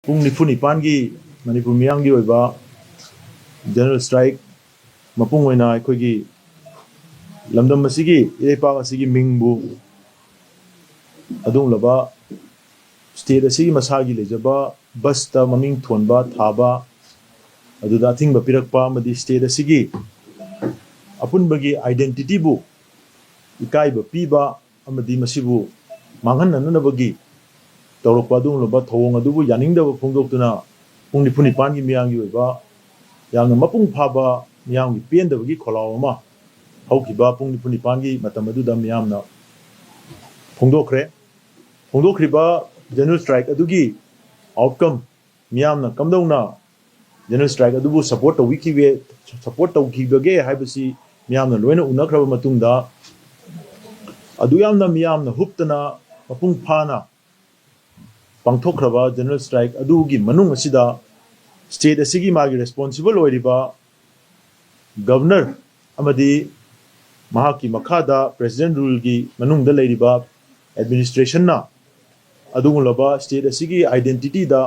ꯄꯨꯡ ନିꯐꯨ-ꯅꯤꯄꯥꯟꯒꯤ ꯃꯅꯤꯄꯨꯔ ꯃꯤꯌꯥꯝꯒꯤ ꯑꯣꯏꯕ ꯖꯦꯅꯔꯦꯜ ꯁ꯭ꯇ꯭ꯔꯥꯏꯛ ꯃꯄꯨꯡ ꯑꯣꯏꯅ ꯑꯩꯈꯣꯏꯒꯤ ꯂꯝꯗꯝ ꯑꯁꯤꯒꯤ ꯏꯔꯩꯄꯥꯛ ꯑꯁꯤꯒꯤ ꯃꯤꯡꯕꯨ ꯑꯗꯨꯒꯨꯝꯂꯕ ꯁ꯭ꯇꯦꯠ ꯑꯁꯤꯒꯤ ꯃꯁꯥꯒꯤ ꯂꯩꯖꯕ ꯕꯁꯇ ꯃꯃꯤꯡ ꯊꯣꯟꯕ ꯊꯥꯕ ꯑꯗꯨꯗ ꯑꯊꯤꯡꯕ ꯄꯤꯔꯛꯄ ꯑꯃꯗꯤ ꯁ꯭ꯇꯦꯠ ꯑꯁꯤꯒꯤ ꯑꯄꯨꯟꯕꯒꯤ ꯑꯥꯏꯗꯦꯟꯇꯤꯇꯤꯕꯨ ꯏꯀꯥꯏꯕ ꯄꯤꯕ ꯑꯃꯗꯤ ꯃꯁꯤꯕꯨ ꯃꯥꯡꯍꯟꯅꯅꯕꯒꯤ ꯇꯧꯔꯛꯄ ꯑꯗꯨꯒꯨꯝꯂꯕ ꯊꯧꯑꯣꯡ ꯑꯗꯨꯕꯨ ꯌꯥꯅꯤꯡꯗꯕ ꯐꯣꯡꯗꯣꯛꯇꯨꯅ ꯄꯨꯡ निꯐꯨ-ꯅꯤꯄꯥꯟꯒꯤ ꯃꯤꯌꯥꯝꯒꯤ ꯑꯣꯏꯕ ꯌꯥꯝꯅ ꯃꯄꯨꯡ ꯐꯥꯕ ꯃꯤꯌꯥꯝꯒꯤ ꯄꯦꯟꯗꯕꯒꯤ ꯈꯣꯜꯂꯥꯎ ꯑꯃ ꯍꯧꯈꯤꯕ ꯄꯨꯡ निफꯨ-ꯅꯤꯄꯥꯟꯒꯤ ꯃꯇꯝ ꯑꯗꯨꯗ ꯃꯤꯌꯥꯝꯅ ꯐꯣꯡꯗꯣꯛꯈ꯭ꯔꯦ꯫ ꯐꯣꯡꯗꯣꯛꯈ꯭ꯔꯤꯕ ꯖꯦꯅꯔꯦꯜ ꯁ꯭ꯇ꯭ꯔꯥꯏꯛ ꯑꯗꯨꯒꯤ ꯑꯥꯎꯠꯀꯝ ꯃꯤꯌꯥꯝꯅ ꯀꯝꯗꯧꯅ ꯖꯦꯅꯔꯦꯜ ꯁ꯭ꯇ꯭ꯔꯥꯏꯛ ꯑꯗꯨꯕꯨ ꯁꯄꯣꯔꯠ ꯇꯧꯈꯤꯕꯒꯦ ꯍꯥꯏꯕꯁꯤ ꯃꯤꯌꯥꯝꯅ ꯂꯣꯏꯅ ꯎꯅꯈ꯭ꯔꯕ ꯃꯇꯨꯡꯗ ꯑꯗꯨ ꯌꯥꯝꯅ ꯃꯤꯌꯥꯝꯅ ꯍꯨꯞꯇꯅ ꯃꯄꯨꯡ ꯐꯥꯅ ꯄꯥꯡꯊꯣꯛꯈ꯭ꯔꯕ ꯖꯦꯅꯔꯦꯜ ꯁ꯭ꯇ꯭ꯔꯥꯏꯛ ꯑꯗꯨꯒꯤ ꯃꯅꯨꯡ ꯑꯁꯤꯗ ꯁ꯭ꯇꯦꯠ ꯑꯁꯤꯒꯤ ꯃꯥꯒꯤ ꯔꯦꯁꯄꯣꯟꯁꯤꯕꯜ ꯑꯣꯏꯔꯤꯕ ꯒꯕꯔꯅꯔ ꯑꯃꯗꯤ ꯃꯍꯥꯛꯀꯤ ꯃꯈꯥꯗ ꯄ꯭ꯔꯦꯁꯤꯗꯦꯟꯠ ꯔꯨꯜꯒꯤ ꯃꯅꯨꯡꯗ ꯂꯩꯔꯤꯕ ꯑꯦꯗꯃꯤꯅꯤꯁꯇ꯭ꯔꯦꯁꯟꯅ ꯑꯗꯨꯒꯨꯝꯂꯕ ꯁ꯭ꯇꯦꯠ ꯑꯁꯤꯒꯤ ꯑꯥꯏꯗꯦꯟꯇꯤꯇꯤꯗ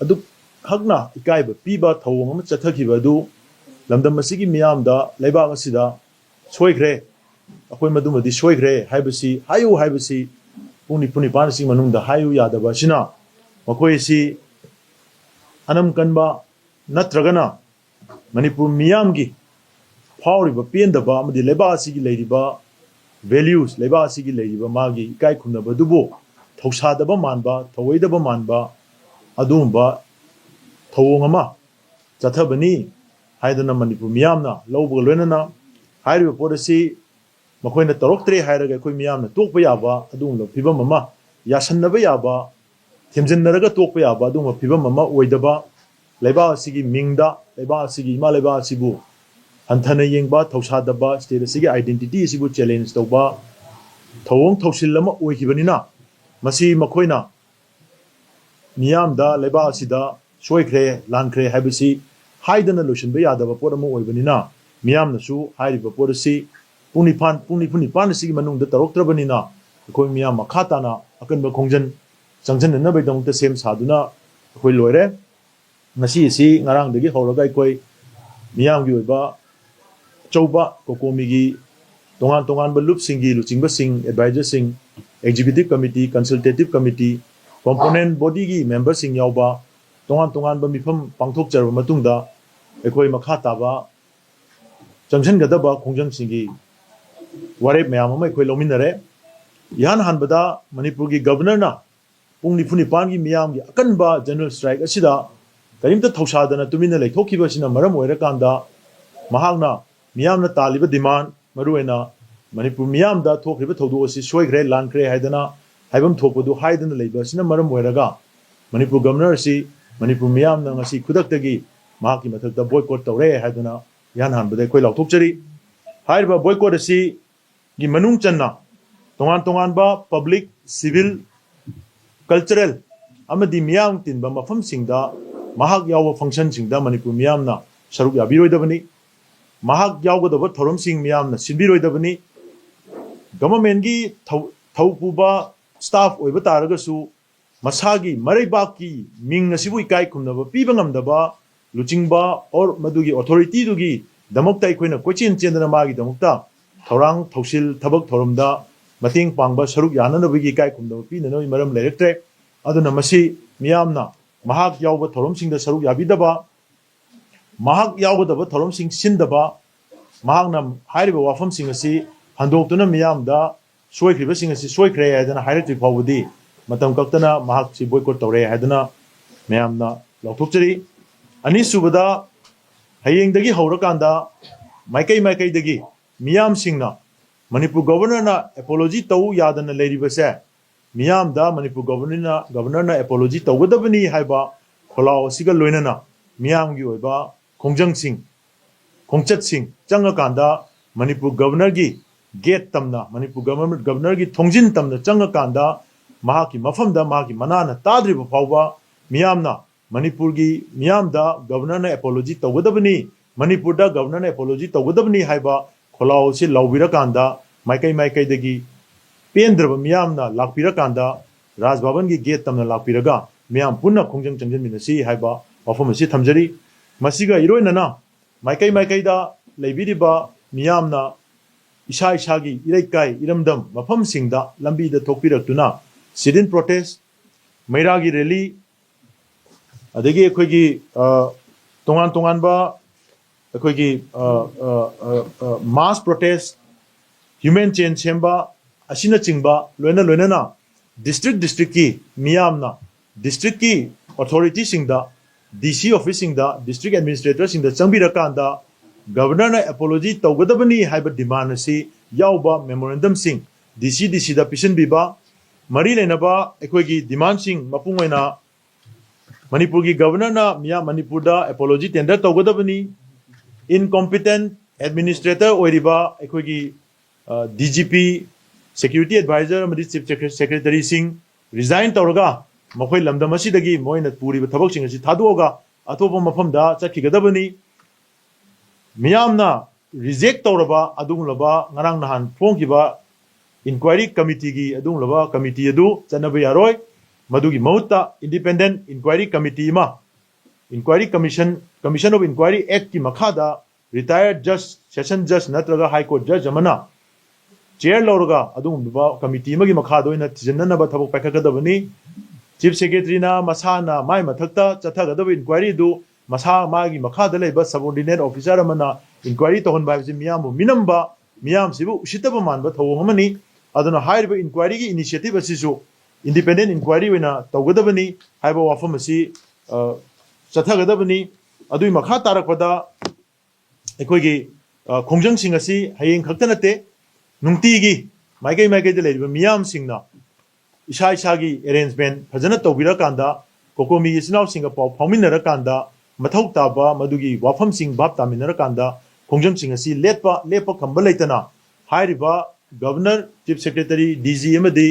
ꯑꯗꯨꯈꯛꯅ ꯏꯀꯥꯏꯕ ꯄꯤꯕ ꯊꯧꯑꯣꯡ ꯑꯃ ꯆꯠꯊꯈꯤꯕ ꯑꯗꯨ ꯂꯝꯗꯝ ꯑꯁꯤꯒꯤ ꯃꯤꯌꯥꯝꯗ ꯂꯩꯕꯥꯛ ꯑꯁꯤꯗ ꯁꯣꯏꯈ꯭ꯔꯦ, ꯑꯩꯈꯣꯏ ꯃꯗꯨꯃꯗꯤ ꯁꯣꯏꯈ꯭ꯔꯦ ꯍꯥꯏꯕꯁꯤ ꯍꯥꯏꯌꯨ ꯍꯥꯏꯕꯁꯤ ꯄꯨꯡ निफꯨ-ꯅꯤꯄꯥꯟ ꯑꯁꯤꯒꯤ ꯃꯅꯨꯡꯗ ꯍꯥꯏꯌꯨ ꯌꯥꯗꯕ ꯑꯁꯤꯅ ꯃꯈꯣꯏ ꯑꯁꯤ ꯑꯅꯝ ꯀꯟꯕ ꯅꯠꯇ꯭ꯔꯒꯅ ꯃꯅꯤꯄꯨꯔ ꯃꯤꯌꯥꯝꯒꯤ ꯐꯥꯎꯔꯤꯕ ꯄꯦꯟꯗꯕ ꯑꯃꯗꯤ ꯂꯩꯕꯥꯛ ꯑꯁꯤꯒꯤ ꯂꯩꯔꯤꯕ ꯚꯦꯂ꯭ꯌꯨꯁ, ꯂꯩꯕꯥꯛ ꯑꯁꯤꯒꯤ ꯂꯩꯔꯤꯕ ꯃꯥꯒꯤ ꯏꯀꯥꯏ ꯈꯨꯝꯅꯕꯗꯨꯕꯨ ꯊꯧꯁꯥꯗꯕ ꯃꯥꯟꯕ, ꯊꯧꯑꯣꯏꯗꯕ ꯃꯥꯟꯕ ꯑꯗꯨꯒꯨꯝꯕ ꯊꯧꯑꯣꯡ ꯑꯃ ꯆꯠꯊꯕꯅꯤ ꯍꯥꯏꯗꯨꯅ ꯃꯅꯤꯄꯨꯔ ꯃꯤꯌꯥꯝꯅ ꯂꯧꯕꯒ ꯂꯣꯏꯅꯅ ꯍꯥꯏꯔꯤꯕ ꯄꯣꯠ ꯑꯁꯤ ꯃꯈꯣꯏꯅ ꯇꯧꯔꯛꯇ꯭ꯔꯦ ꯍꯥꯏꯔꯒ ꯑꯩꯈꯣꯏ ꯃꯤꯌꯥꯝꯅ ꯇꯣꯛꯄ ꯌꯥꯕ ꯑꯗꯨꯒꯨꯝꯂꯕ ꯐꯤꯕꯝ ꯑꯃ, ꯌꯥꯁꯟꯅꯕ ꯌꯥꯕ, ꯊꯦꯝꯖꯤꯟꯅꯔꯒ ꯇꯣꯛꯄ ꯌꯥꯕ ꯑꯗꯨꯒꯨꯝꯕ ꯐꯤꯕꯝ ꯑꯃ ꯑꯣꯏꯗꯕ, ꯂꯩꯕꯥꯛ ꯑꯁꯤꯒꯤ ꯃꯤꯡꯗ, ꯂꯩꯕꯥꯛ ꯑꯁꯤꯒꯤ ꯏꯃꯥ ꯂꯩꯕꯥꯛ ꯑꯁꯤꯕꯨ ꯍꯟꯊꯅ ꯌꯦꯡꯕ, ꯊꯧꯁꯥꯗꯕ, ꯁ꯭ꯇꯦꯠ ꯑꯁꯤꯒꯤ ꯑꯥꯏꯗꯦꯟꯇꯤꯇꯤ ꯑꯁꯤꯕꯨ ꯆꯦꯂꯦꯟꯖ ꯇꯧꯕ ꯊꯧꯑꯣꯡ ꯊꯧꯁꯤꯜ ꯑꯃ ꯑꯣꯏꯈꯤꯕꯅꯤꯅ ꯃꯁꯤ ꯃꯈꯣꯏꯅ ꯃꯤꯌꯥꯝꯗ ꯂꯩꯕꯥꯛ ꯑꯁꯤꯗ ꯁꯣꯏꯈ꯭ꯔꯦ, ꯂꯥꯟꯈ꯭ꯔꯦ ꯍꯥꯏꯕꯁꯤ ꯍꯥꯏꯗꯅ ꯂꯣꯏꯁꯤꯟꯕ ꯌꯥꯗꯕ ꯄꯣꯠ ꯑꯃ ꯑꯣꯏꯕꯅꯤꯅ ꯃꯤꯌꯥꯝꯅꯁꯨ ꯍꯥꯏꯔꯤꯕ ꯄꯣꯠ ꯑꯁꯤ ꯄꯨꯡ ꯅꯤꯐꯨ-ꯅꯤꯄꯥꯟ ꯑꯁꯤꯒꯤ ꯃꯅꯨꯡꯗ ꯇꯧꯔꯛꯇ꯭ꯔꯕꯅꯤꯅ ꯑꯩꯈꯣꯏ ꯃꯤꯌꯥꯝ ꯃꯈꯥ ꯇꯥꯅ ꯑꯀꯟꯕ ꯈꯣꯡꯖꯪ ꯆꯪꯁꯤꯟꯅꯅꯕꯒꯤꯗꯃꯛꯇ ꯁꯦꯝ ꯁꯥꯗꯨꯅ ꯑꯩꯈꯣꯏ ꯂꯣꯏꯔꯦ꯫ ꯉꯁꯤ ꯑꯁꯤ ꯉꯔꯥꯡꯗꯒꯤ ꯍꯧꯔꯒ ꯑꯩꯈꯣꯏ ꯃꯤꯌꯥꯝꯒꯤ ꯑꯣꯏꯕ ꯑꯆꯧꯕ ꯀꯣꯀꯣꯃꯤꯒꯤ ꯇꯣꯉꯥꯟ ꯇꯣꯉꯥꯟꯕ ꯂꯨꯞꯁꯤꯡꯒꯤ ꯂꯨꯆꯤꯡꯕꯁꯤꯡ, ꯑꯦꯗꯚꯥꯏꯖꯔꯁꯤꯡ, ꯑꯦꯛꯖꯤꯀ꯭ꯌꯨꯇꯤꯚ ꯀꯃꯤꯇꯤ, ꯀꯟꯁꯜꯇꯦꯇꯤꯚ ꯀꯃꯤꯇꯤ, ꯀꯣꯝꯄꯣꯅꯦꯟꯠ ꯕꯣꯗꯤꯒꯤ ꯃꯦꯝꯕꯔꯁꯤꯡ ꯌꯥꯎꯕ ꯇꯣꯉꯥꯟ ꯇꯣꯉꯥꯟꯕ ꯃꯤꯐꯝ ꯄꯥꯡꯊꯣꯛꯆꯔꯕ ꯃꯇꯨꯡꯗ ꯑꯩꯈꯣꯏ ꯃꯈꯥ ꯇꯥꯕ ꯆꯪꯁꯤꯟꯒꯗꯕ ꯈꯣꯡꯖꯪꯁꯤꯡꯒꯤ ꯋꯥꯔꯦꯞ ꯃꯌꯥꯝ ꯑꯃ ꯑꯩꯈꯣꯏ ꯂꯧꯃꯤꯟꯅꯔꯦ꯫ ꯏꯍꯥꯟ ꯍꯥꯟꯕꯗ ꯃꯅꯤꯄꯨꯔꯒꯤ ꯒꯕꯔꯅꯔꯅ ꯄꯨꯡ निफꯨ-ꯅꯤꯄꯥꯟꯒꯤ ꯃꯤꯌꯥꯝꯒꯤ ꯑꯀꯟꯕ ꯖꯦꯅꯔꯦꯜ ꯁ꯭ꯇ꯭ꯔꯥꯏꯛ ꯑꯁꯤꯗ ꯀꯔꯤꯝꯇ ꯊꯧꯁꯥꯗꯅ ꯇꯨꯃꯤꯟꯅ ꯂꯩꯊꯣꯛꯈꯤꯕ ꯑꯁꯤꯅ ꯃꯔꯝ ꯑꯣꯏꯔꯀꯥꯟꯗ ꯃꯍꯥꯛꯅ ꯃꯤꯌꯥꯝꯅ ꯇꯥꯜꯂꯤꯕ ꯗꯤꯃꯥꯟ, ꯃꯔꯨꯑꯣꯏꯅ ꯃꯅꯤꯄꯨꯔ ꯃꯤꯌꯥꯝꯗ ꯊꯣꯛꯈ꯭ꯔꯤꯕ ꯊꯧꯗꯣꯛ ꯑꯁꯤ ꯁꯣꯏꯈ꯭ꯔꯦ, ꯂꯥꯟꯈ꯭ꯔꯦ ꯍꯥꯏꯗꯅ ꯍꯥꯏꯐꯝ ꯊꯣꯛꯄꯗꯨ ꯍꯥꯏꯗꯅ ꯂꯩꯕ ꯑꯁꯤꯅ ꯃꯔꯝ ꯑꯣꯏꯔꯒ ꯃꯅꯤꯄꯨꯔ ꯒꯕꯔꯅꯔ ꯑꯁꯤ ꯃꯅꯤꯄꯨꯔ ꯃꯤꯌꯥꯝꯅ ꯉꯁꯤ ꯈꯨꯗꯛꯇꯒꯤ ꯃꯍꯥꯛꯀꯤ ꯃꯊꯛꯇ ꯕꯣꯏꯀꯣꯠ ꯇꯧꯔꯦ ꯍꯥꯏꯗꯨꯅ ꯏꯍꯥꯟ ꯍꯥꯟꯕꯗ ꯑꯩꯈꯣꯏ ꯂꯥꯎꯊꯣꯛꯆꯔꯤ꯫ ꯍꯥꯏꯔꯤꯕ ꯕꯣꯏꯀꯣꯠ ꯑꯁꯤꯒꯤ ꯃꯅꯨꯡ ꯆꯟꯅ ꯇꯣꯉꯥꯟ ꯇꯣꯉꯥꯟꯕ ꯄꯕ꯭ꯂꯤꯛ, ꯁꯤꯚꯤꯜ, ꯀꯜꯆꯔꯦꯜ ꯑꯃꯗꯤ ꯃꯤꯌꯥꯝ ꯇꯤꯟꯕ ꯃꯐꯝꯁꯤꯡꯗ ꯃꯍꯥꯛ ꯌꯥꯎꯕ ꯐꯪꯁꯟꯁꯤꯡꯗ ꯃꯅꯤꯄꯨꯔ ꯃꯤꯌꯥꯝꯅ ꯁꯔꯨꯛ ꯌꯥꯕꯤꯔꯣꯏꯗꯕꯅꯤ, ꯃꯍꯥꯛ ꯌꯥꯎꯒꯗꯕ ꯊꯧꯔꯝꯁꯤꯡ ꯃꯤꯌꯥꯝꯅ ꯁꯤꯟꯕꯤꯔꯣꯏꯗꯕꯅꯤ, ꯒꯚꯔꯟꯃꯦꯟꯠꯒꯤ ꯊꯧ ꯄꯨꯕ ꯁ꯭ꯇꯥꯐ ꯑꯣꯏꯕ ꯇꯥꯔꯒꯁꯨ ꯃꯁꯥꯒꯤ ꯃꯔꯩꯕꯥꯛꯀꯤ ꯃꯤꯡ ꯑꯁꯤꯕꯨ ꯏꯀꯥꯏ ꯈꯨꯝꯅꯕ ꯄꯤꯕ ꯉꯝꯗꯕ ꯂꯨꯆꯤꯡꯕ ꯑꯣꯔ ꯃꯗꯨꯒꯤ ꯑꯣꯊꯣꯔꯤꯇꯤꯗꯨꯒꯤ ꯗꯃꯛꯇ ꯑꯩꯈꯣꯏꯅ ꯀꯣꯏꯆꯦꯟ ꯆꯦꯟꯗꯅ ꯃꯥꯒꯤꯗꯃꯛꯇ ꯊꯧꯔꯥꯡ ꯊꯧꯁꯤꯜ ꯊꯕꯛ ꯊꯧꯔꯝꯗ ꯃꯇꯦꯡ ꯄꯥꯡꯕ, ꯁꯔꯨꯛ ꯌꯥꯅꯅꯕꯒꯤ ꯏꯀꯥꯏ ꯈꯨꯝꯅꯕ ꯄꯤꯅꯅꯕꯒꯤ ꯃꯔꯝ ꯂꯩꯔꯛꯇ꯭ꯔꯦ꯫ ꯑꯗꯨꯅ ꯃꯁꯤ ꯃꯤꯌꯥꯝꯅ ꯃꯍꯥꯛ ꯌꯥꯎꯕ ꯊꯧꯔꯝꯁꯤꯡꯗ ꯁꯔꯨꯛ ꯌꯥꯕꯤꯗꯕ, ꯃꯍꯥꯛ ꯌꯥꯎꯒꯗꯕ ꯊꯧꯔꯝꯁꯤꯡ ꯁꯤꯟꯗꯕ, ꯃꯍꯥꯛꯅ ꯍꯥꯏꯔꯤꯕ ꯋꯥꯐꯝꯁꯤꯡ ꯑꯁꯤ ꯍꯟꯗꯣꯛꯇꯨꯅ ꯃꯤꯌꯥꯝꯗ ꯁꯣꯏꯈ꯭ꯔꯤꯕꯁꯤꯡ ꯑꯁꯤ ꯁꯣꯏꯈ꯭ꯔꯦ ꯍꯥꯏꯗꯅ ꯍꯥꯏꯔꯛꯇ꯭ꯔꯤ ꯐꯥꯎꯕꯗꯤ ꯃꯇꯝ ꯀꯛꯇꯅ ꯃꯍꯥꯛꯁꯤ ꯕꯣꯏꯀꯣꯠ ꯇꯧꯔꯦ ꯍꯥꯏꯗꯅ ꯃꯌꯥꯝꯅ ꯂꯥꯎꯊꯣꯛꯆꯔꯤ꯫ ꯑꯅꯤꯁꯨꯕꯗ ꯍꯌꯦꯡꯗꯒꯤ ꯍꯧꯔꯀꯥꯟꯗ ꯃꯥꯏꯀꯩꯗꯒꯤ ꯃꯤꯌꯥꯝꯁꯤꯡꯅ ꯃꯅꯤꯄꯨꯔ ꯒꯕꯔꯅꯔꯅ ꯑꯦꯄꯣꯂꯣꯖꯤ ꯇꯧ ꯌꯥꯗꯅ ꯂꯩꯔꯤꯕꯁꯦ ꯃꯤꯌꯥꯝꯗ ꯃꯅꯤꯄꯨꯔ ꯒꯕꯔꯅꯔꯅ ꯑꯦꯄꯣꯂꯣꯖꯤ ꯇꯧꯒꯗꯕꯅꯤ ꯍꯥꯏꯕ ꯈꯣꯜꯂꯥꯎ ꯑꯁꯤꯒ ꯂꯣꯏꯅꯅ ꯃꯤꯌꯥꯝꯒꯤ ꯑꯣꯏꯕ ꯈꯣꯡꯖꯪꯁꯤꯡ, ꯈꯣꯡꯆꯠꯁꯤꯡ ꯆꯪꯉꯀꯥꯟꯗ ꯃꯅꯤꯄꯨꯔ ꯒꯕꯔꯅꯔꯒꯤ ꯒꯦꯠ ꯇꯝꯅ, ꯃꯅꯤꯄꯨꯔ ꯒꯕꯔꯅꯔꯒꯤ ꯊꯣꯡꯖꯤꯟ ꯇꯝꯅ ꯆꯪꯉꯀꯥꯟꯗ ꯃꯍꯥꯛꯀꯤ ꯃꯐꯝꯗ ꯃꯍꯥꯛꯀꯤ ꯃꯅꯥꯅ ꯇꯥꯗ꯭ꯔꯤꯕ ꯐꯥꯎꯕ ꯃꯤꯌꯥꯝꯅ ꯃꯅꯤꯄꯨꯔꯒꯤ ꯃꯤꯌꯥꯝꯗ ꯒꯕꯔꯅꯔꯅ ꯑꯦꯄꯣꯂꯣꯖꯤ ꯇꯧꯒꯗꯕꯅꯤ, ꯃꯅꯤꯄꯨꯔꯗ ꯒꯕꯔꯅꯔꯅ ꯑꯦꯄꯣꯂꯣꯖꯤ ꯇꯧꯒꯗꯕꯅꯤ ꯍꯥꯏꯕ ꯈꯣꯜꯂꯥꯎ ꯑꯁꯤ ꯂꯥꯎꯕꯤꯔꯀꯥꯟꯗ ꯃꯥꯏꯀꯩꯗꯒꯤ ꯄꯦꯟꯗ꯭ꯔꯕ ꯃꯤꯌꯥꯝꯅ ꯂꯥꯛꯄꯤꯔꯀꯥꯟꯗ ꯔꯥꯖ ꯚꯕꯟꯒꯤ ꯒꯦꯠ ꯇꯝꯅ ꯂꯥꯛꯄꯤꯔꯒ ꯃꯤꯌꯥꯝ ꯄꯨꯟꯅ ꯈꯣꯡꯖꯪ ꯆꯪꯁꯤꯟꯃꯤꯟꯅꯁꯤ ꯍꯥꯏꯕ ꯋꯥꯐꯝ ꯑꯁꯤ ꯊꯝꯖꯔꯤ ꯃꯁꯤꯒ ꯏꯔꯣꯏꯅꯅ ꯃꯥꯏꯀꯩꯗ ꯂꯩꯕꯤꯔꯤꯕ ꯃꯤꯌꯥꯝꯅ ꯏꯁꯥ ꯏꯁꯥꯒꯤ ꯏꯔꯩꯀꯥꯏ ꯏꯔꯝꯗꯝ ꯃꯐꯝꯁꯤꯡꯗ ꯂꯝꯕꯤꯗ ꯊꯣꯛꯄꯤꯔꯛꯇꯨꯅ ꯁꯤꯠ-ꯏꯟ ꯄ꯭ꯔꯣꯇꯦꯁ ꯃꯩꯔꯥꯒꯤ ꯔꯦꯂꯤ ꯑꯗꯒꯤ ꯑꯩꯈꯣꯏꯒꯤ ꯇꯣꯉꯥꯟ ꯇꯣꯉꯥꯟꯕ ꯑꯩꯈꯣꯏꯒꯤ ꯃꯥꯁ ꯄ꯭ꯔꯣꯇꯦꯁ ꯍ꯭ꯌꯨꯃꯦꯟ ꯆꯦꯟ ꯁꯦꯝꯕ ꯑꯁꯤꯅꯆꯤꯡꯕ ꯂꯣꯏꯅꯅ ꯗꯤꯁꯇ꯭ꯔꯤꯛꯀꯤ ꯃꯤꯌꯥꯝꯅ ꯗꯤꯁꯇ꯭ꯔꯤꯛꯀꯤ ꯑꯣꯊꯣꯔꯤꯇꯤꯁꯤꯡꯗ DC ꯑꯣꯐꯤꯁꯁꯤꯡꯗ ꯗꯤꯁꯇ꯭ꯔꯤꯛ ꯑꯦꯗꯃꯤꯅꯤꯁꯇ꯭ꯔꯦꯇꯔꯁꯤꯡꯗ ꯆꯪꯕꯤꯔꯀꯥꯟꯗ ꯒꯕꯔꯅꯔꯅ ꯑꯦꯄꯣꯂꯣꯖꯤ ꯇꯧꯒꯗꯕꯅꯤ ꯍꯥꯏꯕ ꯗꯤꯃꯥꯟ ꯑꯁꯤ ꯌꯥꯎꯕ ꯃꯦꯃꯣꯔꯦꯟꯗꯝꯁꯤꯡ DCDCꯗ ꯄꯤꯁꯤꯟꯕꯤꯕ ꯃꯔꯤ ꯂꯩꯅꯕ ꯑꯩꯈꯣꯏꯒꯤ ꯗꯤꯃꯥꯟꯁꯤꯡ ꯃꯄꯨꯡ ꯑꯣꯏꯅ ꯃꯅꯤꯄꯨꯔꯒꯤ ꯒꯕꯔꯅꯔꯅ ꯃꯤꯌꯥꯝ ꯃꯅꯤꯄꯨꯔꯗ ꯑꯦꯄꯣꯂꯣꯖꯤ ꯇꯦꯟꯗꯔ ꯇꯧꯒꯗꯕꯅꯤ ꯏꯟꯀꯣꯝꯄꯤꯇꯦꯟ ꯑꯦꯗꯃꯤꯅꯤꯁꯇ꯭ꯔꯦꯇꯔ ꯑꯣꯏꯔꯤꯕ ꯑꯩꯈꯣꯏꯒꯤ DGP ꯁꯦꯀ꯭ꯌꯨꯔꯤꯇꯤ ꯑꯦꯗꯚꯥꯏꯖꯔ ꯑꯃꯗꯤ ꯆꯤꯞ ꯁꯦꯀ꯭ꯔꯦꯇꯔꯤꯁꯤꯡ ꯔꯤꯖꯥꯏꯟ ꯇꯧꯔꯒ ꯃꯈꯣꯏ ꯂꯝꯗꯝ ꯑꯁꯤꯗꯒꯤ ꯃꯣꯏꯅ ꯄꯨꯔꯤꯕ ꯊꯕꯛꯁꯤꯡ ꯑꯁꯤ ꯊꯥꯗꯣꯛꯑꯒ ꯑꯇꯣꯞꯄ ꯃꯐꯝꯗ ꯆꯠꯈꯤꯒꯗꯕꯅꯤ ꯃꯤꯌꯥꯝꯅ ꯔꯤꯖꯦꯛ ꯇꯧꯔꯕ ꯑꯗꯨꯒꯨꯝꯂꯕ ꯉꯔꯥꯡ ꯅꯍꯥꯟ ꯐꯣꯡꯈꯤꯕ ꯏꯟꯀ꯭ꯋꯥꯏꯔꯤ ꯀꯃꯤꯇꯤꯒꯤ ꯑꯗꯨꯒꯨꯝꯂꯕ ꯀꯃꯤꯇꯤ ꯑꯗꯨ ꯆꯠꯅꯕ ꯌꯥꯔꯣꯏ ꯃꯗꯨꯒꯤ ꯃꯍꯨꯠꯇ ꯏꯟꯗꯤꯄꯦꯟꯗꯦꯟ ꯏꯟꯀ꯭ꯋꯥꯏꯔꯤ ꯀꯃꯤꯇꯤ ꯑꯃ ꯏꯟꯀ꯭ꯋꯥꯏꯔꯤ ꯀꯃꯤꯁꯟ ꯑꯣꯐ ꯏꯟꯀ꯭ꯋꯥꯏꯔꯤ ꯑꯦꯛꯀꯤ ꯃꯈꯥꯗ ꯔꯤꯇꯥꯌꯔꯗ ꯖꯁ ꯁꯦꯁꯟ ꯖꯁ ꯅꯠꯇ꯭ꯔꯒ ꯍꯥꯏ ꯀꯣꯔꯠ ꯖꯁ ꯑꯃꯅ ꯆꯤꯌꯔ ꯂꯧꯔꯒ ꯑꯗꯨꯒꯨꯝꯂꯕ ꯀꯃꯤꯇꯤ ꯑꯃꯒꯤ ꯃꯈꯥꯗ ꯑꯣꯏꯅ ꯊꯤꯖꯤꯟꯅꯅꯕ ꯊꯕꯛ ꯄꯥꯏꯈꯠꯀꯗꯕꯅꯤ ꯆꯤꯞ ꯁꯦꯀ꯭ꯔꯦꯇꯔꯤꯅ ꯃꯁꯥꯅ ꯃꯥꯏ ꯃꯊꯛꯇ ꯆꯠꯊꯒꯗꯕ ꯏꯟꯀ꯭ꯋꯥꯏꯔꯤ ꯑꯗꯨ ꯃꯥꯒꯤ ꯃꯈꯥꯗ ꯂꯩꯕ ꯁꯕꯑꯣꯔꯗꯤꯅꯦꯠ ꯑꯣꯐꯤꯁꯥꯔ ꯑꯃꯅ ꯏꯟꯀ꯭ꯋꯥꯏꯔꯤ ꯇꯧꯍꯟꯕ ꯍꯥꯏꯕꯁꯤ ꯃꯤꯌꯥꯝꯕꯨ ꯃꯤꯅꯝꯕ ꯃꯤꯌꯥꯝꯁꯤꯕꯨ ꯎꯁꯤꯠꯇꯕ ꯃꯥꯟꯕ ꯊꯧꯑꯣꯡ ꯑꯃꯅꯤ ꯑꯗꯨꯅ ꯍꯥꯏꯔꯤꯕ ꯏꯟꯀ꯭ꯋꯥꯏꯔꯤꯒꯤ ꯏꯅꯤꯁꯤꯌꯦꯇꯤꯚ ꯑꯁꯤꯁꯨ ꯏꯟꯗꯤꯄꯦꯟꯗꯦꯟ ꯏꯟꯀ꯭ꯋꯥꯏꯔꯤ ꯑꯣꯏꯅ ꯇꯧꯒꯗꯕꯅꯤ ꯍꯥꯏꯕ ꯋꯥꯐꯝ ꯑꯁꯤ ꯆꯠꯊꯒꯗꯕꯅꯤ ꯑꯗꯨꯒꯤ ꯃꯈꯥ ꯇꯥꯔꯛꯄꯗ ꯑꯩꯈꯣꯏꯒꯤ ꯈꯣꯡꯖꯪꯁꯤꯡ ꯑꯁꯤ ꯍꯌꯦꯡ ꯈꯛꯇ ꯅꯠꯇꯦ ꯅꯨꯡꯇꯤꯒꯤ ꯃꯥꯏꯀꯩꯗ ꯂꯩꯔꯤꯕ ꯃꯤꯌꯥꯝꯁꯤꯡꯅ ꯏꯁꯥꯒꯤ ꯑꯦꯔꯦꯟꯖꯃꯦꯟ ꯐꯖꯅ ꯇꯧꯕꯤꯔꯀꯥꯟꯗ ꯀꯣꯀꯣꯃꯤꯒꯤ ꯏꯆꯤꯜ ꯏꯅꯥꯎꯁꯤꯡꯒ ꯄꯥꯎ ꯐꯥꯎꯃꯤꯟꯅꯔꯀꯥꯟꯗ ꯃꯊꯧ ꯇꯥꯕ ꯃꯗꯨꯒꯤ ꯋꯥꯐꯝꯁꯤꯡ ꯚꯥꯞ ꯇꯥꯃꯤꯟꯅꯔꯀꯥꯟꯗ ꯈꯣꯡꯖꯪꯁꯤꯡ ꯑꯁꯤ ꯂꯦꯞꯄ ꯈꯝꯕ ꯂꯩꯇꯅ ꯍꯥꯏꯔꯤꯕ ꯒꯕꯔꯅꯔ ꯆꯤꯞ ꯁꯦꯀ꯭ꯔꯦꯇꯔꯤ DG ꯑꯃꯗꯤ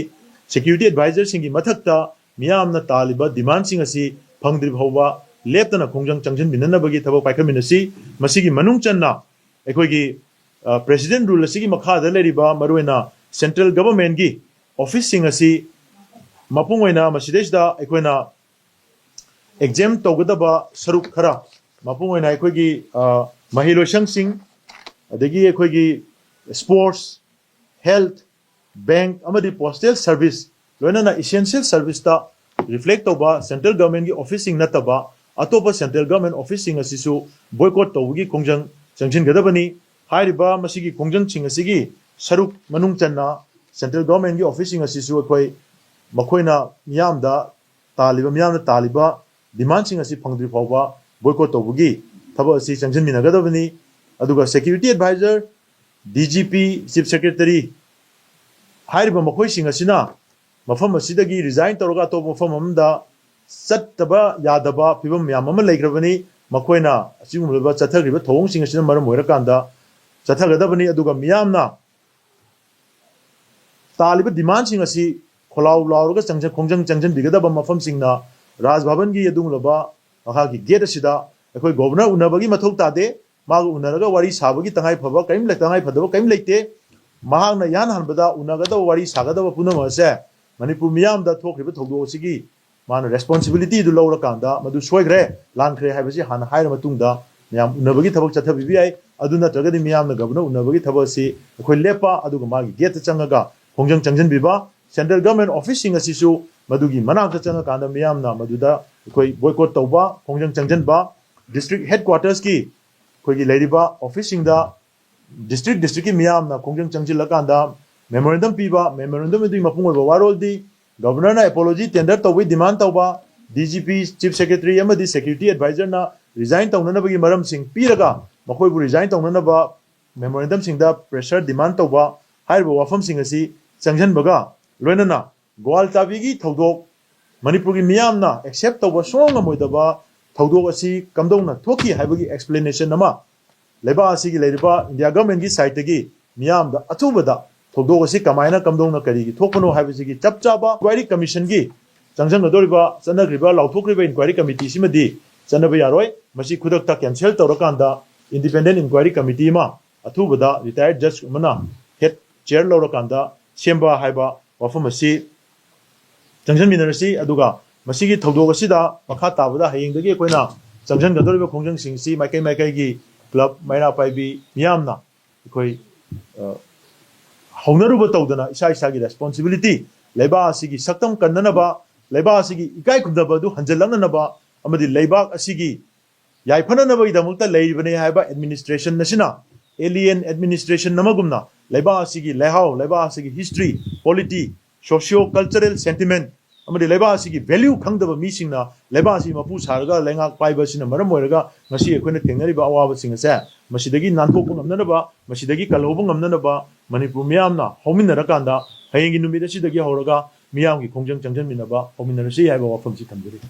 ꯁꯦꯀ꯭ꯌꯨꯔꯤꯇꯤ ꯑꯦꯗꯚꯥꯏꯖꯔꯁꯤꯡꯒꯤ ꯃꯊꯛꯇ ꯃꯤꯌꯥꯝꯅ ꯇꯥꯜꯂꯤꯕ ꯗꯤꯃꯥꯟꯁꯤꯡ ꯑꯁꯤ ꯐꯪꯗ꯭ꯔꯤ ꯐꯥꯎꯕ ꯂꯦꯞꯇꯅ ꯈꯣꯡꯖꯪ ꯆꯪꯁꯤꯟꯃꯤꯟꯅꯅꯕꯒꯤ ꯊꯕꯛ ꯄꯥꯏꯈꯠꯃꯤꯟꯅꯁꯤ ꯃꯁꯤꯒꯤ ꯃꯅꯨꯡ ꯆꯟꯅ ꯑꯩꯈꯣꯏꯒꯤ ꯄ꯭ꯔꯦꯁꯤꯗꯦꯟ ꯔꯨꯜ ꯑꯁꯤꯒꯤ ꯃꯈꯥꯗ ꯂꯩꯔꯤꯕ ꯃꯔꯨꯑꯣꯏꯅ ꯁꯦꯟꯇ꯭ꯔꯦꯜ ꯒꯚꯔꯟꯃꯦꯟꯠꯒꯤ ꯑꯣꯐꯤꯁꯁꯤꯡ ꯑꯁꯤ ꯃꯄꯨꯡ ꯑꯣꯏꯅ ꯃꯁꯤꯗꯩꯁꯤꯗ ꯑꯩꯈꯣꯏꯅ ꯑꯦꯛꯖꯦꯝ ꯇꯧꯒꯗꯕ ꯁꯔꯨꯛ ꯈꯔ ꯃꯄꯨꯡ ꯑꯣꯏꯅ ꯑꯩꯈꯣꯏꯒꯤ ꯃꯍꯩꯂꯣꯏꯁꯪꯁꯤꯡ ꯑꯗꯒꯤ ꯑꯩꯈꯣꯏꯒꯤ ꯁ꯭ꯄꯣꯔꯠꯁ ꯍꯦꯜꯊ ꯕꯦꯡꯛ ꯑꯃꯗꯤ ꯄꯣꯁꯇꯦꯜ ꯁꯔꯚꯤꯁ ꯂꯣꯏꯅꯅ ꯏꯁꯦꯟꯁꯤꯌꯦꯜ ꯁꯔꯚꯤꯁꯇ ꯔꯤꯐ꯭ꯂꯦꯛ ꯇꯧꯕ ꯁꯦꯟꯇ꯭ꯔꯦꯜ ꯒꯚꯔꯟꯃꯦꯟꯠꯒꯤ ꯑꯣꯐꯤꯁꯁꯤꯡ ꯅꯠꯇꯕ ꯑꯇꯣꯞꯄ ꯁꯦꯟꯇ꯭ꯔꯦꯜ ꯒꯚꯔꯟꯃꯦꯟꯠ ꯑꯣꯐꯤꯁꯁꯤꯡ ꯑꯁꯤꯁꯨ ꯕꯣꯏꯀꯣꯠ ꯇꯧꯕꯒꯤ ꯈꯣꯡꯖꯪ ꯆꯪꯁꯤꯟꯒꯗꯕꯅꯤ ꯍꯥꯏꯔꯤꯕ ꯃꯁꯤꯒꯤ ꯈꯣꯡꯖꯪꯁꯤꯡ ꯑꯁꯤꯒꯤ ꯁꯔꯨꯛ ꯃꯅꯨꯡ ꯆꯟꯅ ꯁꯦꯟꯇ꯭ꯔꯦꯜ ꯒꯚꯔꯟꯃꯦꯟꯠꯒꯤ ꯑꯣꯐꯤꯁꯁꯤꯡ ꯑꯁꯤꯁꯨ ꯑꯩꯈꯣꯏ ꯃꯈꯣꯏꯅ ꯃꯤꯌꯥꯝꯅ ꯇꯥꯜꯂꯤꯕ ꯗꯤꯃꯥꯟꯁꯤꯡ ꯑꯁꯤ ꯐꯪꯗ꯭ꯔꯤ ꯐꯥꯎꯕ ꯕꯣꯏꯀꯣꯠ ꯇꯧꯕꯒꯤ ꯊꯕꯛ ꯑꯁꯤ ꯆꯪꯁꯤꯟꯃꯤꯟꯅꯒꯗꯕꯅꯤ ꯑꯗꯨꯒ security adviser DGP chief secretary ꯍꯥꯏꯔꯤꯕ ꯃꯈꯣꯏꯁꯤꯡ ꯑꯁꯤꯅ ꯃꯐꯝ ꯑꯁꯤꯗꯒꯤ ꯔꯤꯖꯥꯏꯟ ꯇꯧꯔꯒ ꯑꯇꯣꯞꯄ ꯃꯐꯝ ꯑꯃꯗ ꯆꯠꯇꯕ ꯌꯥꯗꯕ ꯐꯤꯕꯝ ꯃꯌꯥꯝ ꯑꯃ ꯂꯩꯈ꯭ꯔꯕꯅꯤ ꯃꯈꯣꯏꯅ ꯑꯁꯤꯒꯨꯝꯂꯕ ꯆꯠꯊꯈ꯭ꯔꯤꯕ ꯊꯧꯑꯣꯡꯁꯤꯡ ꯑꯁꯤꯅ ꯃꯔꯝ ꯑꯣꯏꯔꯀꯥꯟꯗ ꯆꯠꯊꯒꯗꯕꯅꯤ ꯑꯗꯨꯒ ꯃꯤꯌꯥꯝꯅ ꯇꯥꯜꯂꯤꯕ ꯗꯤꯃꯥꯟꯁꯤꯡ ꯑꯁꯤ ꯈꯣꯜꯂꯥꯎ ꯂꯥꯎꯔꯒ ꯈꯣꯡꯖꯪ ꯆꯪꯁꯤꯟꯕꯤꯒꯗꯕ ꯃꯐꯝꯁꯤꯡꯅ ꯔꯥꯖ ꯚꯕꯟꯒꯤ ꯑꯗꯨꯒꯨꯝꯂꯕ ꯃꯈꯥꯒꯤ ꯒꯦꯠ ꯑꯁꯤꯗ ꯑꯩꯈꯣꯏ ꯒꯣꯚꯔꯅꯔ ꯎꯅꯕꯒꯤ ꯃꯊꯧ ꯇꯥꯗꯦ ꯃꯥꯒ ꯎꯅꯔꯒ ꯋꯥꯔꯤ ꯁꯥꯕꯒꯤ ꯇꯉꯥꯏꯐꯗꯕ ꯀꯔꯤꯝ ꯂꯩꯇꯦ ꯃꯍꯥꯛꯅ ꯏꯍꯥꯟ ꯍꯥꯟꯕꯗ ꯎꯅꯒꯗꯕ ꯋꯥꯔꯤ ꯁꯥꯒꯗꯕ ꯄꯨꯝꯅꯃꯛ ꯑꯁꯦ ꯃꯅꯤꯄꯨꯔ ꯃꯤꯌꯥꯝꯗ ꯊꯣꯛꯈ꯭ꯔꯤꯕ ꯊꯧꯗꯣꯛ ꯑꯁꯤꯒꯤ ꯃꯥꯅ ꯔꯦꯁꯄꯣꯟꯁꯤꯕꯤꯂꯤꯇꯤꯗꯨ ꯂꯧꯔꯀꯥꯟꯗ ꯃꯗꯨ ꯁꯣꯏꯈ꯭ꯔꯦ ꯂꯥꯟꯈ꯭ꯔꯦ ꯍꯥꯏꯕꯁꯤ ꯍꯥꯟꯅ ꯍꯥꯏꯔ ꯃꯇꯨꯡꯗ ꯃꯤꯌꯥꯝ ꯎꯅꯕꯒꯤ ꯊꯕꯛ ꯆꯠꯊꯕꯤꯕ ꯌꯥꯏ ꯑꯗꯨ ꯅꯠꯇ꯭ꯔꯒꯗꯤ ꯃꯤꯌꯥꯝꯅ ꯒꯕꯔꯅꯔ ꯎꯅꯕꯒꯤ ꯊꯕꯛ ꯑꯁꯤ ꯑꯩꯈꯣꯏ ꯂꯦꯞꯄ ꯑꯗꯨꯒ ꯃꯥꯒꯤ ꯒꯦꯠꯇ ꯆꯪꯉꯒ ꯈꯣꯡꯖꯪ ꯆꯪꯁꯤꯟꯕꯤꯕ ꯁꯦꯟꯇ꯭ꯔꯦꯜ ꯒꯚꯔꯟꯃꯦꯟꯠ ꯑꯣꯐꯤꯁꯁꯤꯡ ꯑꯁꯤꯁꯨ ꯃꯗꯨꯒꯤ ꯃꯅꯥꯛꯇ ꯆꯪꯉꯀꯥꯟꯗ ꯃꯤꯌꯥꯝꯅ ꯃꯗꯨꯗ ꯑꯩꯈꯣꯏ ꯕꯣꯏꯀꯣꯠ ꯇꯧꯕ ꯈꯣꯡꯖꯪ ꯆꯪꯁꯤꯟꯕ ꯗꯤꯁꯇ꯭ꯔꯤꯛ ꯍꯦꯗꯀ꯭ꯋꯥꯔꯇꯔꯁꯀꯤ ꯑꯩꯈꯣꯏꯒꯤ ꯂꯩꯔꯤꯕ ꯑꯣꯐꯤꯁꯁꯤꯡꯗ ꯗꯤꯁꯇ꯭ꯔꯤꯛꯀꯤ ꯃꯤꯌꯥꯝꯅ ꯈꯣꯡꯖꯪ ꯆꯪꯁꯤꯜꯂꯀꯥꯟꯗ ꯃꯦꯃꯣꯔꯦꯟꯗꯝ ꯄꯤꯕ ꯃꯦꯃꯣꯔꯦꯟꯗꯝ ꯑꯗꯨꯒꯤ ꯃꯄꯨꯡ ꯑꯣꯏꯕ ꯋꯥꯔꯣꯜꯗꯤ ꯒꯕꯔꯅꯔꯅ ꯑꯦꯄꯣꯂꯣꯖꯤ ꯇꯦꯟꯗꯔ ꯇꯧꯕꯒꯤ ꯗꯤꯃꯥꯟ ꯇꯧꯕ DGP ꯆꯤꯞ ꯁꯦꯀ꯭ꯔꯦꯇꯔꯤ ꯑꯃꯗꯤ ꯁꯦꯀ꯭ꯌꯨꯔꯤꯇꯤ ꯑꯦꯗꯚꯥꯏꯖꯔꯅ ꯔꯤꯖꯥꯏꯟ ꯇꯧꯅꯅꯕꯒꯤ ꯃꯔꯝꯁꯤꯡ ꯄꯤꯔꯒ ꯃꯈꯣꯏꯕꯨ ꯔꯤꯖꯥꯏꯟ ꯇꯧꯅꯅꯕ ꯃꯦꯃꯣꯔꯦꯟꯗꯝꯁꯤꯡꯗ ꯄ꯭ꯔꯦꯁꯔ ꯗꯤꯃꯥꯟ ꯇꯧꯕ ꯍꯥꯏꯔꯤꯕ ꯋꯥꯐꯝꯁꯤꯡ ꯑꯁꯤ ꯆꯪꯁꯤꯟꯕꯒ ꯂꯣꯏꯅꯅ ꯒꯣꯋꯥꯜ ꯇꯥꯕꯤꯒꯤ ꯊꯧꯗꯣꯛ ꯃꯅꯤꯄꯨꯔꯒꯤ ꯃꯤꯌꯥꯝꯅ ꯑꯦꯛꯁꯦꯞ ꯇꯧꯕ ꯁꯨꯡꯉꯝ ꯉꯝꯃꯣꯏꯗꯕ ꯊꯧꯗꯣꯛ ꯑꯁꯤ ꯀꯝꯗꯧꯅ ꯊꯣꯛꯈꯤ ꯍꯥꯏꯕꯒꯤ ꯑꯦꯛꯁꯄ꯭ꯂꯦꯅꯦꯁꯟ ꯑꯃ ꯂꯩꯕꯥꯛ ꯑꯁꯤꯒꯤ ꯂꯩꯔꯤꯕ ꯏꯟꯗꯤꯌꯥ ꯒꯚꯔꯟꯃꯦꯟꯠꯒꯤ ꯁꯥꯏꯠꯇꯒꯤ ꯃꯤꯌꯥꯝꯗ ꯑꯊꯨꯕꯗ ꯊꯧꯗꯣꯛ ꯑꯁꯤ ꯀꯝꯗꯧꯅ ꯀꯔꯤꯒꯤ ꯊꯣꯛꯄꯅꯣ ꯍꯥꯏꯕꯁꯤꯒꯤ ꯆꯞ ꯆꯥꯕ ꯏꯟꯀ꯭ꯋꯥꯏꯔꯤ ꯀꯃꯤꯁꯟꯒꯤ ꯆꯪꯁꯤꯟꯒꯗꯧꯔꯤꯕ ꯆꯠꯅꯈ꯭ꯔꯤꯕ ꯂꯥꯎꯊꯣꯛꯈ꯭ꯔꯤꯕ ꯏꯟꯀ꯭ꯋꯥꯏꯔꯤ ꯀꯃꯤꯇꯤꯁꯤꯃꯗꯤ ꯆꯠꯅꯕ ꯌꯥꯔꯣꯏ ꯃꯁꯤ ꯈꯨꯗꯛꯇ ꯀꯦꯟꯁꯦꯜ ꯇꯧꯔꯀꯥꯟꯗ ꯏꯟꯗꯤꯄꯦꯟꯗꯦꯟ ꯏꯟꯀ꯭ꯋꯥꯏꯔꯤ ꯀꯃꯤꯇꯤ ꯑꯃ ꯑꯊꯨꯕꯗ ꯔꯤꯇꯥꯌꯔꯗ ꯖꯁ ꯑꯃꯅ ꯍꯦꯗ ꯆꯤꯌꯔ ꯂꯧꯔꯀꯥꯟꯗ ꯁꯦꯝꯕ ꯍꯥꯏꯕ ꯋꯥꯐꯝ ꯑꯁꯤ ꯆꯪꯁꯤꯟꯃꯤꯟꯅꯔꯁꯤ ꯑꯗꯨꯒ ꯃꯁꯤꯒꯤ ꯊꯧꯗꯣꯛ ꯑꯁꯤꯗ ꯃꯈꯥ ꯇꯥꯕꯗ ꯍꯌꯦꯡꯗꯒꯤ ꯑꯩꯈꯣꯏꯅ ꯆꯪꯁꯤꯟꯒꯗꯧꯔꯤꯕ ꯈꯣꯡꯖꯪꯁꯤꯡꯁꯤ ꯃꯥꯏꯀꯩꯒꯤ ꯀ꯭ꯂꯕ ꯃꯩꯔꯥ ꯄꯥꯏꯕꯤ ꯃꯤꯌꯥꯝꯅ ꯑꯩꯈꯣꯏ ꯍꯧꯅꯔꯨꯕ ꯇꯧꯗꯅ ꯏꯁꯥ ꯏꯁꯥꯒꯤ ꯔꯦꯁꯄꯣꯟꯁꯤꯕꯤꯂꯤꯇꯤ ꯂꯩꯕꯥꯛ ꯑꯁꯤꯒꯤ ꯁꯛꯇꯝ ꯀꯟꯅꯅꯕ ꯂꯩꯕꯥꯛ ꯑꯁꯤꯒꯤ ꯏꯀꯥꯏ ꯈꯨꯝꯅꯕ ꯑꯗꯨ ꯍꯟꯖꯤꯜꯂꯛꯅꯅꯕ ꯑꯃꯗꯤ ꯂꯩꯕꯥꯛ ꯑꯁꯤꯒꯤ ꯌꯥꯏꯐꯅꯅꯕꯒꯤꯗꯃꯛꯇ ꯂꯩꯔꯤꯕꯅꯤ ꯍꯥꯏꯕ ꯑꯦꯗꯃꯤꯅꯤꯁꯇ꯭ꯔꯦꯁꯟ ꯑꯁꯤꯅ ꯑꯦꯂꯤꯌꯟ ꯑꯦꯗꯃꯤꯅꯤꯁꯇ꯭ꯔꯦꯁꯟ ꯑꯃꯒꯨꯝꯅ ꯂꯩꯕꯥꯛ ꯑꯁꯤꯒꯤ ꯂꯩꯍꯥꯎ ꯂꯩꯕꯥꯛ ꯑꯁꯤꯒꯤ history polity socio cultural sentiment ꯑꯃꯗꯤ ꯂꯩꯕꯥꯛ ꯑꯁꯤꯒꯤ ꯚꯦꯂ꯭ꯌꯨ ꯈꯪꯗꯕ ꯃꯤꯁꯤꯡꯅ ꯂꯩꯕꯥꯛ ꯑꯁꯤ ꯃꯄꯨ ꯁꯥꯔꯒ ꯂꯩꯉꯥꯛ ꯄꯥꯏꯕ ꯑꯁꯤꯅ ꯃꯔꯝ ꯑꯣꯏꯔꯒ ꯉꯁꯤ ꯑꯩꯈꯣꯏꯅ ꯊꯦꯡꯅꯔꯤꯕ ꯑꯋꯥꯕꯁꯤꯡ ꯑꯁꯦ ꯃꯁꯤꯗꯒꯤ ꯅꯥꯟꯊꯣꯛꯄ ꯉꯝꯅꯅꯕ ꯃꯁꯤꯗꯒꯤ ꯀꯜꯍꯧꯕ ꯉꯝꯅꯅꯕ ꯃꯅꯤꯄꯨꯔ ꯃꯤꯌꯥꯝꯅ ꯍꯧꯃꯤꯟꯅꯔꯀꯥꯟꯗ ꯍꯌꯦꯡꯒꯤ ꯅꯨꯃꯤꯠ ꯑꯁꯤꯗꯒꯤ ꯍꯧꯔꯒ ꯃꯤꯌꯥꯝꯒꯤ ꯈꯣꯡꯖꯪ ꯆꯪꯁꯤꯟꯃꯤꯟꯅꯕ ꯍꯧꯃꯤꯟꯅꯔꯁꯤ ꯍꯥꯏꯕ ꯋꯥꯐꯝꯁꯤ ꯊꯝꯖꯔꯤ